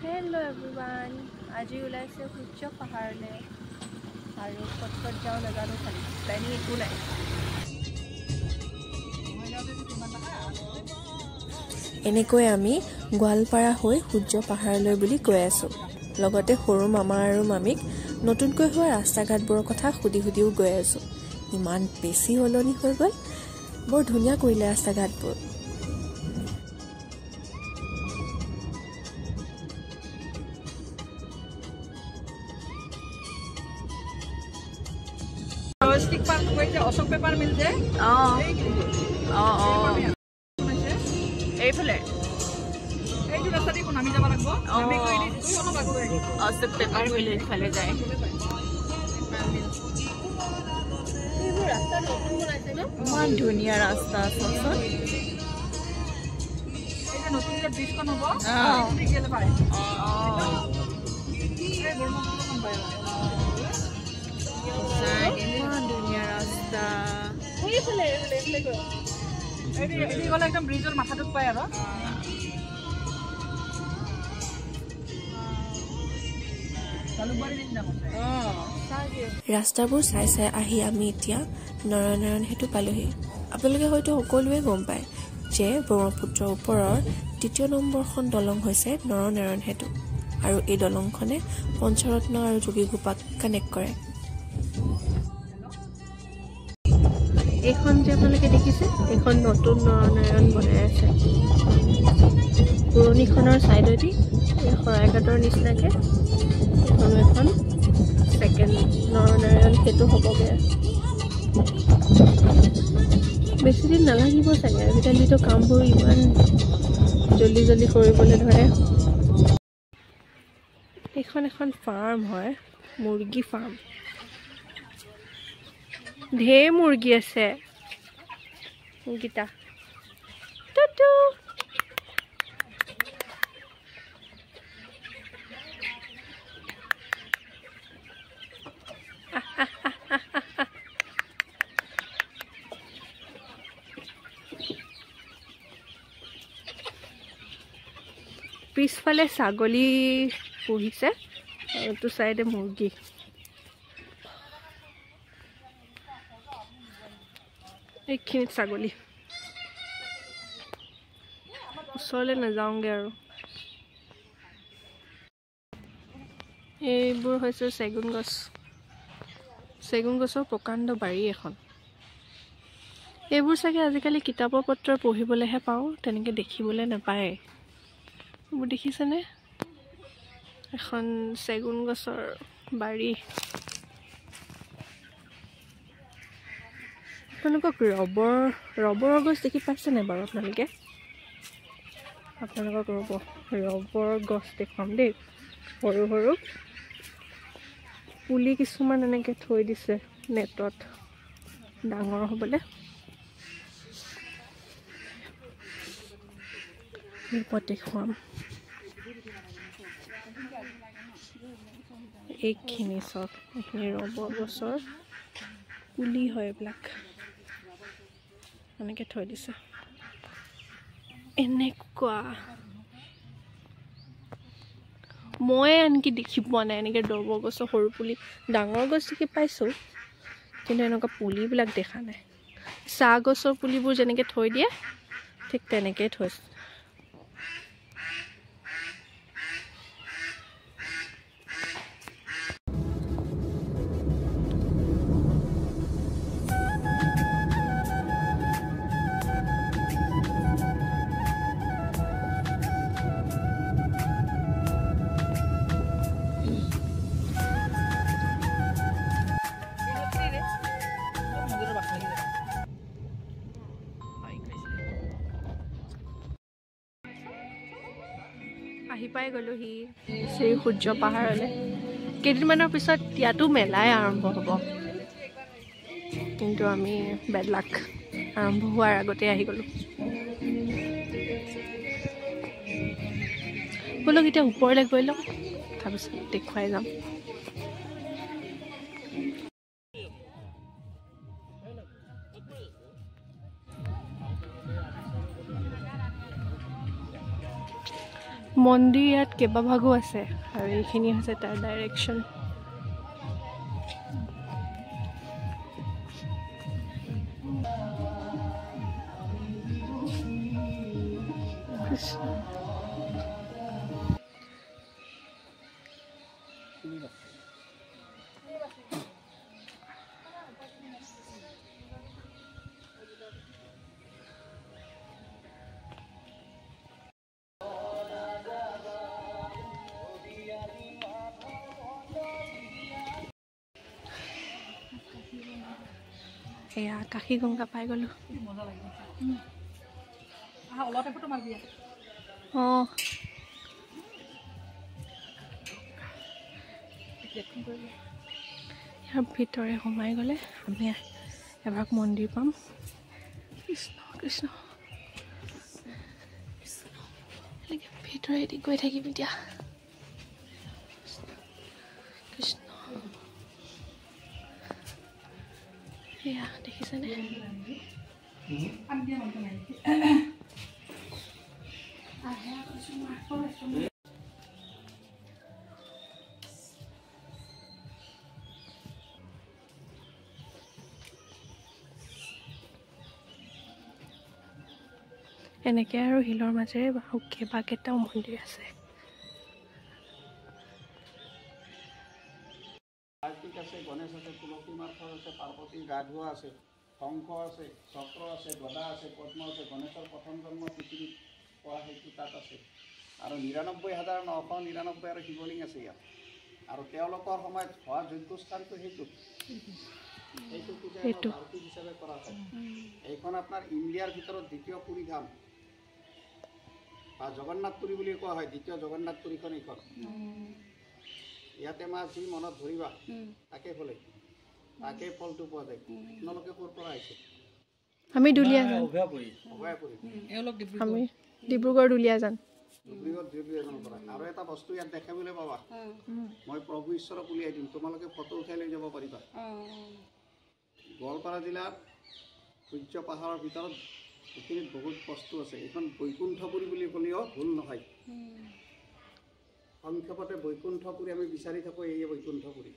Hello everyone आज ওলাইছে সূৰ্য পাহাৰলৈ আৰু ক'ত যাওঁ নাজানো খালি প্লেনিং একো নাই এনেকৈ আমি গোৱালপাৰা হৈ সূৰ্য পাহাৰলৈ বুলি গৈ আছো লগতে সৰু মামা আৰু মামিক নতুনকৈ হোৱা ৰাস্তা ঘাটবোৰৰ কথা সুধিও গৈ আছো ইমান বেছি হলনি হৈ গ'ল বৰ ধুনীয়া কৰিলে ৰাস্তা ঘাটবোৰ स्टिक पार कोई अशोक पेपर मिल जाए এইফালে এইটো ৰাস্তা দি নামি যাব লাগিব আমি কই দি অলপ আগলৈ অশোক পেপাৰ মিল এইফালে যায় এইবোৰ ৰাস্তা নতুন বনাইছে ন ইমান ধুনীয়া ৰাস্তা আছে এই যে নতুন যে ব্ৰিজখন হ'ব এইটো গেলে পায় এই ব্ৰহ্মপুত্ৰ খন পায় ইমান ধুনীয়া ৰাস্তা এইফালে গৈ এই গলে একদম ব্ৰিজৰ মাথাটোত পায় আৰু ৰাস্তাবোৰ চাই আহি আমি এতিয়া নৰনাৰায়ণ সেতু পালোহি আপোনালোকে হয়তো সকলোৱে গম পায় যে ব্ৰহ্মপুত্ৰৰ ওপৰৰ দ্বিতীয় নম্বৰখন দলং হৈছে নৰনাৰায়ণ সেতু আৰু এই দলংখনে পঞ্চৰত্ন আৰু যোগীঘোপাক কানেক্ট কৰে এইখন যে আপোনালোকে দেখিছে এইখন নতুন নৰনাৰায়ণ বনাই আছে পুৰণিখনৰ ছাইডেদি এই শৰাইঘাটৰ নিচিনাকে এখন সেকেন্ড নৰনাৰায়ণ সেতু হ'বগে বেছি দিন নালাগিব চাগে আজিকালিতো কামবোৰ ইমান জলদি কৰিবলৈ ধৰে এখন ফাৰ্ম হয় মুৰ্গী ফাৰ্ম ঢেৰ মুৰ্গী আছে গীতা টুটু পিছফালে ছাগলী পুহিছে আৰু তো সাইডে মুৰ্গী এইখিনি ছাগলী ওচৰলৈ নাযাওঁগে আৰু এইবোৰ হৈছে চেগুন গছৰ প্ৰকাণ্ড বাৰী এখন এইবোৰ চাগে আজিকালি কিতাপৰ পত্ৰ পঢ়িবলৈহে পাওঁ তেনেকৈ দেখিবলৈ নাপায় এইবোৰ দেখিছেনে এখন চেগুন গছৰ বাৰী আপোনালোকক ৰবৰৰ গছ দেখি পাইছে নাই বাৰু আপোনালোকক ৰবৰ গছ দেখুৱাম দেই সৰু সৰু পুলি কিছুমান এনেকৈ থৈ দিছে নেটত ডাঙৰ হ'বলৈ দেখুৱাম এইখিনি চব এইখিনি ৰবৰ গছৰ পুলি হয় এইবিলাক এনেকৈ থৈ দিছে এনেকুৱা মই আনকি দেখি পোৱা নাই এনেকৈ ৰবৰ গছৰ সৰু পুলি ডাঙৰ গছ দেখি পাইছোঁ কিন্তু এনেকুৱা পুলিবিলাক দেখা নাই চাহ গছৰ পুলিবোৰ যেনেকৈ থৈ দিয়ে ঠিক তেনেকৈ থৈছে আহি পাই গ'লোহি শ্ৰী সূৰ্য পাহাৰলৈ কেইদিনমানৰ পিছত ইয়াতো মেলাই আৰম্ভ হ'ব কিন্তু আমি বেড লাক আৰম্ভ হোৱাৰ আগতে আহি গ'লোঁ ব'লক এতিয়া ওপৰলৈ গৈ লওঁ তাৰপিছত দেখুৱাই যাম মন্দিৰ ইয়াত কেইবাভাগো আছে আৰু এইখিনি হৈছে তাৰ ডাইৰেকশ্যন। এয়া কাশী গংগা পাই গ'লো। মজা লাগে অলপতে ফটো মাৰিবি। অঁ ইয়াৰ ভিতৰে সোমাই গ'লে আমি এভাগ মন্দিৰ পাম। কৃষ্ণ কৃষ্ণ এনেকৈ ভিতৰেদি গৈ থাকিম এতিয়া। কৃষ্ণ এয়া দেখিছেনে? এনেকৈ আৰু শিলৰ মাজেৰে কেইবাকেইটাও মন্দিৰ আছে। কাৰ্তিক আছে, গণেশ আছে, তুলসী মাৰ্ফত আছে, পাৰ্বতীৰ গা ধোৱা আছে, শংখ আছে, চক্ৰ আছে, গদা আছে, পদ্ম আছে। গণেশৰ প্ৰথম জন্ম পৃথিৱীত পৰা সেইটো তাত আছে আৰু ৯৯,৯৯৯ আৰু শিৱলিংগ আছে ইয়াত। আৰু তেওঁলোকৰ সময়ত হোৱা যজ্ঞস্থানটো সেইটো পূজা আৰতি হিচাপে কৰা হয়। এইখন আপোনাৰ ইণ্ডিয়াৰ ভিতৰত দ্বিতীয় পুৰী ধাম বা জগন্নাথ পুৰী বুলি কোৱা হয়। দ্বিতীয় জগন্নাথ পুৰীখন এইখন। ইয়াতে মাছ যি মনত ধৰিবা তাকে ফলে তাকে ফলটো পোৱা যায়। আপোনালোকে ক'ৰ পৰা আহিছে? আমি দুলীয়াজান। আমি ডিব্ৰুগড় দুলীয়াজান। দুলীয়াজানৰ পৰা। আৰু এটা বস্তু ইয়াত দেখাবলৈ পাবা, মই প্ৰভু ঈশ্বৰক উলিয়াই দিম, তোমালোকে ফটো উঠাই লৈ যাব পাৰিবা। গোৱালপাৰা জিলাৰ সূৰ্য পাহাৰৰ ভিতৰত এইখিনিত বহুত বস্তু আছে। এইখন বৈকুণ্ঠপুৰী বুলি ক'লেও ভুল নহয়। সংক্ষেপতে বৈকুণ্ঠপুৰী আমি বিচাৰি থাকোঁ, এই বৈকুণ্ঠপুৰী।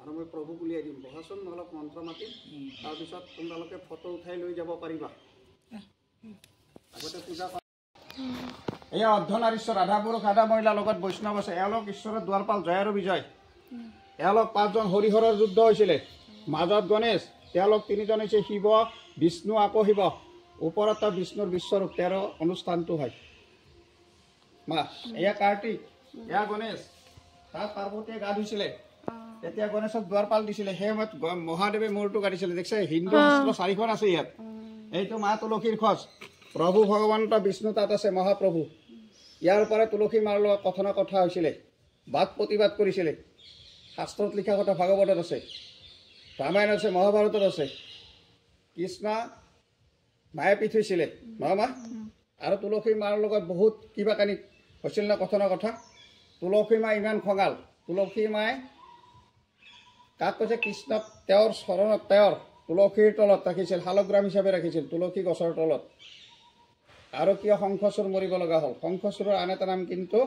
আৰু মই প্ৰভুক উলিয়াই দিম। বহাচোন অলপ মন্ত্ৰ মাতিম, তাৰপিছত তোমালোকে ফটো উঠাই লৈ যাব পাৰিবা। আগতে পূজা এয়া অৰ্ধনাৰীশ্বৰ, আধা পুৰুষ আধা মহিলাৰ লগত বৈষ্ণৱ আছে। এওঁলোক ঈশ্বৰৰ দুৱাৰপাল জয় আৰু বিজয়। এওঁলোক ৫জন হৰিহৰৰ যুদ্ধ হৈছিলে। মাজত গণেশ, তেওঁলোক ৩জন হৈছে শিৱ, বিষ্ণু আকৌ শিৱ। ওপৰত বিষ্ণুৰ বিশ্বৰূপ ১৩ অনুষ্ঠানটো হয়। এয়া কাৰ্তিক, এয়া গণেশ। তাত পাৰ্বতীয়ে গা ধুইছিলে, তেতিয়া গণেশক দুৱাৰপাল দিছিলে। সেই সময়ত মহাদেৱে মূৰটো কাটিছিলে। দেখিছে হিন্দু শাস্ত্ৰ ৪খন আছে ইয়াত। এইটো মা তুলসীৰ খোজ। প্ৰভু ভগৱন্ত বিষ্ণু তাত আছে, মহাপ্ৰভু। ইয়াৰ পৰা তুলসী মাৰ লগত কথা হৈছিলে, বাদ প্ৰতিবাদ কৰিছিলে। শাস্ত্ৰত লিখা কথা ভাগৱতত আছে, ৰামায়ণত আছে, মহাভাৰতত আছে। কৃষ্ণ মায়ে পিঠ হৈছিলে নহয় মা? আৰু তুলসী মাৰ লগত বহুত কিবা কানি হৈছিল ন কথা। তুলসী মা ইমান খঙাল। তুলসী মায়ে কাক কৈছে? কৃষ্ণক তেওঁৰ চৰণত, তেওঁৰ তুলসীৰ তলত ৰাখিছিল, শালগ্ৰাম হিচাপে ৰাখিছিল, তুলসী গছৰ তলত। আৰু কিয় শংখচূড় মৰিব লগা হ'ল? শংখচূড়ৰ আন এটা নাম কিন্তু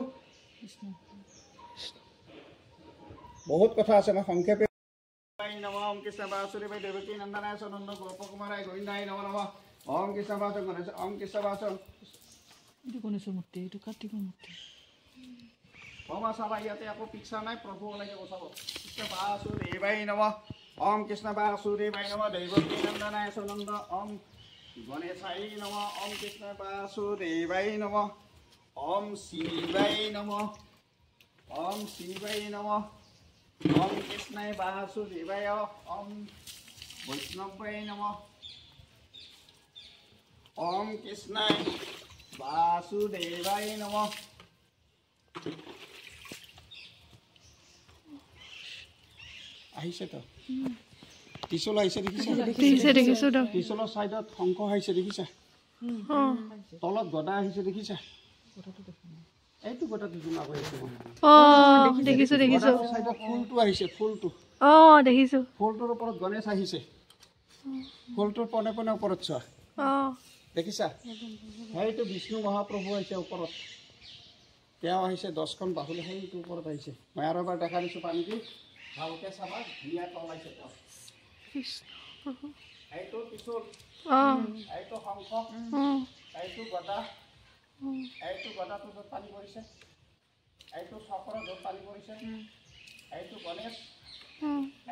বহুত কথা আছে। মই সংক্ষেপে ওম কৃষ্ণ বাসুদেৱায় দেৱকী নন্দনায় সনন্দ গোপকুমাৰায় গোবিন্দায় নমঃ নমঃ। ওম কৃষ্ণ বাস গণেশ, ওম কৃষ্ণ বাস। এইটো গণেশৰ মূৰ্তি, এইটো কাৰ্তিকৰ মূৰ্তি। বাবা চাবা, ইয়াতে আকৌ পিক্সাৰ নাই, প্ৰভু ওলাইছে বচাব। কৃষ্ণ বাসুদেৱায় নমঃ। ওম কৃষ্ণ বাসুদেৱায় নমঃ। দেৱকী নন্দনায় সনন্দ। ওম গণেশায় নমঃ। ওম কৃষ্ণ বাসুদেৱায় নমঃ। ওম শিৱায় নমঃ। ওম শিৱায় নমঃ। ওম কৃষ্ণায় বাসুদেৱায়। ওম বৈষ্ণৱায় নমঃ। ওম কৃষ্ণায় বাসুদেৱায় নমঃ। আহিছে তো ত্ৰিশূল আহিছে, দেখিছা? ত্ৰিশূলৰ চাইডত শংখ আহিছে, দেখিছা? তলত গদা আহিছে, দেখিছা? এইটো গদাটো জোনাব আহিছে। দেখিছো। চাইডত ফুলটো আহিছে, ফুলটো দেখিছো। ফুলটোৰ ওপৰত গণেশ আহিছে। ফুলটোৰ পনে পনে ওপৰত চোৱা। দেখিছা সেইটো বিষ্ণু মহাপ্ৰভু আহিছে ওপৰত তেওঁ আহিছে 10খন বাহুলে সেইটো ওপৰত আহিছে মই আৰু এবাৰ দেখা দিছোঁ পানী দি ভালকৈ চাবা ধুনীয়াকৈ ওলাইছে তেওঁ এইটো ত্ৰিশূল এইটো শংখ এইটো গদা এইটো গদাটো য'ত পানী পৰিছে এইটো চক্ৰ য'ত পানী পৰিছে এইটো গণেশ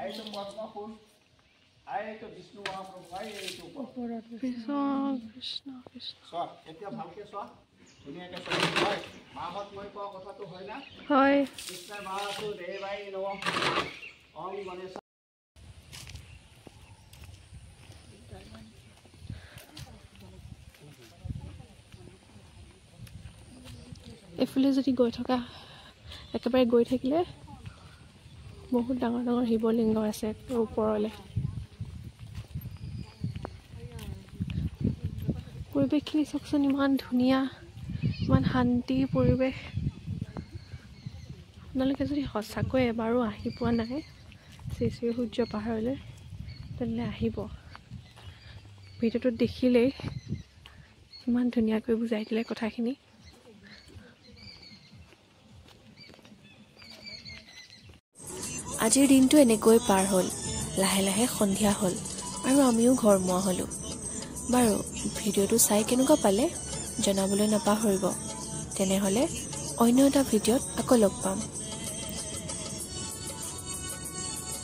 এইটো পদ্মফুল এইটো বিষ্ণু মহাপ্ৰভু এইটো ওপৰত চোৱা এতিয়া ভালকৈ চোৱা ধুনীয়াকৈ চোৱা হয় মাহঁত মই কোৱা কথাটো হয় না হয় কৃষ্ণ বাসু দেৱাই নমঃ ওম গণেশ এইফালে যদি গৈ থকা একেবাৰে গৈ থাকিলে বহুত ডাঙৰ ডাঙৰ শিৱলিংগ আছে ওপৰলৈ পৰিৱেশখিনি চাওকচোন ইমান ধুনীয়া ইমান শান্তি পৰিৱেশ আপোনালোকে যদি সঁচাকৈ এবাৰো আহি পোৱা নাই শ্ৰী শ্ৰী সূৰ্য পাহাৰলৈ তেনেহ'লে আহিব ভিডিঅ'টোত দেখিলেই ইমান ধুনীয়াকৈ বুজাই দিলে কথাখিনি আজিৰ দিনটো এনেকৈ পাৰ হ'ল লাহে লাহে সন্ধিয়া হ'ল আৰু আমিও ঘৰমুৱা হ'লোঁ বাৰু ভিডিঅ'টো চাই কেনেকুৱা পালে জনাবলৈ নাপাহৰিব তেনেহ'লে অন্য এটা ভিডিঅ'ত আকৌ লগ পাম